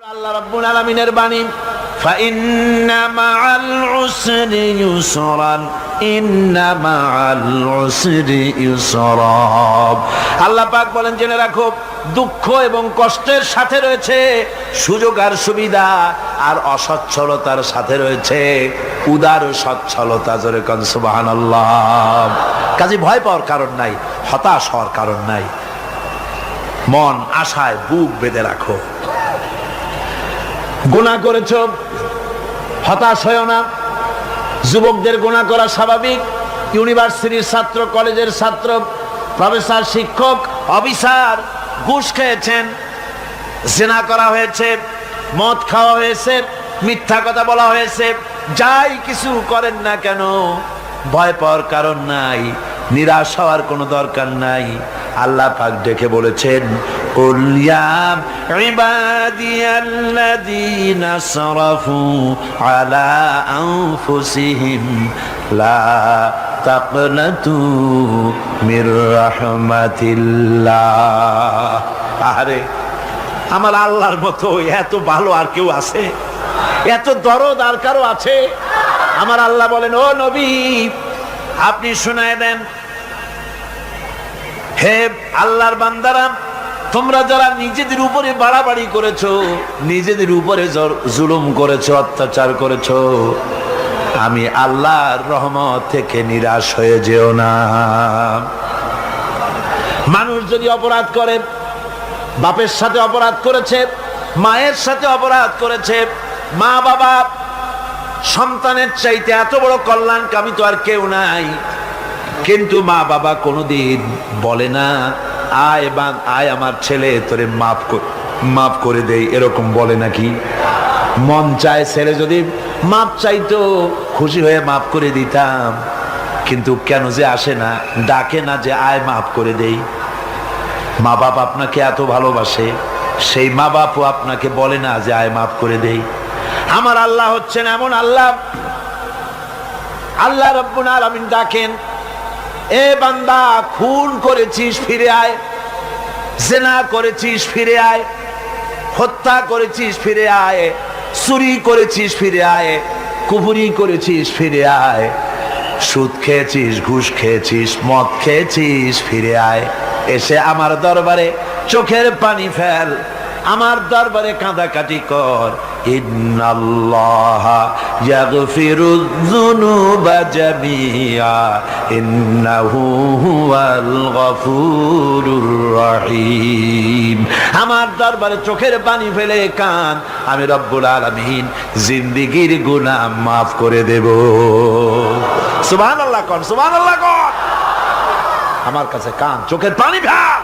আল্লাহ রাব্বুল আলামিনের বাণী, ফাইন্না মাআল উসরি ইউসরান, ইন্না মাআল উসরি ইউসরা। আল্লাহ পাক বলেন, জেনে রাখো, দুঃখ এবং কষ্টের সাথে রয়েছে সুযোগ আর সুবিধা, আর অসচ্ছলতার সাথে রয়েছে উদার সচ্ছলতা। জোরে কোন সুবহানাল্লাহ। কাজে ভয় পাওয়ার কারণ নাই, হতাশ হওয়ার কারণ নাই। মন আশায় বুক বেঁধে রাখো। গুনাহ করেছ, হতাশ হয়ো না। যুবকদের গুনাহ করা স্বাভাবিক। ইউনিভার্সিটির ছাত্র, কলেজের ছাত্র, প্রফেসর, শিক্ষক, অফিসার ঘুষ খেয়েছেন, জিনা করা হয়েছে, মদ খাওয়া হয়েছে, মিথ্যা কথা বলা হয়েছে, যাই কিছু করেন না কেন ভয় পাওয়ার কারণ নাই, নিরাশ হওয়ার কোনো দরকার নাই। আল্লাহ পাক ডেকে বলেছেন, কুল ইয়া ইবাদিয়াল্লাযীনা আসরাফু আলা আনফুসিহিম লা তাকনাতু মির রাহমাতিল্লাহ। আরে আমার আল্লাহর মতো এত ভালো আর কেউ আছে? এত দরদ আর কারো আছে? আমার আল্লাহ বলেন, ও নবী, আপনি শুনায় দেন, হে আল্লাহর বান্দারা, তোমরা যারা নিজেদের উপরে বাড়াবাড়ি করেছো, নিজেদের উপরে জুলুম করেছো, অত্যাচার করেছো, আমি আল্লাহর রহমত থেকে নিরাশ হয়ে যেও না। মানুষ যদি অপরাধ করে, বাপের সাথে অপরাধ করেছে, মায়ের সাথে অপরাধ করেছে, মা বাবা সন্তানের চাইতে এত বড় কল্যাণকামী তো আর কেউ নাই, কিন্তু মা বাবা কোনোদিন বলে না, আয় আমার ছেলে তোরে মাফ করে দেই, এরকম বলে নাকি? মন চায় ছেলে যদি মাপ চাইতো, খুশি হয়ে মাফ করে দিতাম, কিন্তু কেন যে আসে না, ডাকে না যে আয় মাফ করে দেই। মা বাপ আপনাকে এত ভালোবাসে, সেই মা বাপও আপনাকে বলে না যে আয় মাফ করে দেই। আমার আল্লাহ হচ্ছেন এমন আল্লাহ, আল্লাহ রাব্বুল আলামিন ডাকেন, এ বান্দা, খুন করেছিস ফিরে আয়, জিনা করেছিস ফিরে আয়, হত্যা করেছিস ফিরে আয়, চুরি করেছিস ফিরে আয়, কুফরি করেছিস ফিরে আয়, সুদ খেয়েছিস, ঘুষ খেয়েছিস, মদ খেয়েছিস ফিরে আয়, এসে আমার দরবারে চোখের পানি ফেল, আমার দরবারে কাঁদাকাটি কর। ইন্নাল্লাহা ইয়াগফিরুয যুনুবা জামিআ ইন্নাহু হুয়াল গফুরুর রহিম। আমার দরবারে চোখের পানি ফেলে কান, আমি রব্বুল আলামিন জিন্দেগীর গুনাহ মাফ করে দেব। সুবহানাল্লাহ কোন, সুবহানাল্লাহ কোন। আমার কাছে কান, চোখের পানি ফেল।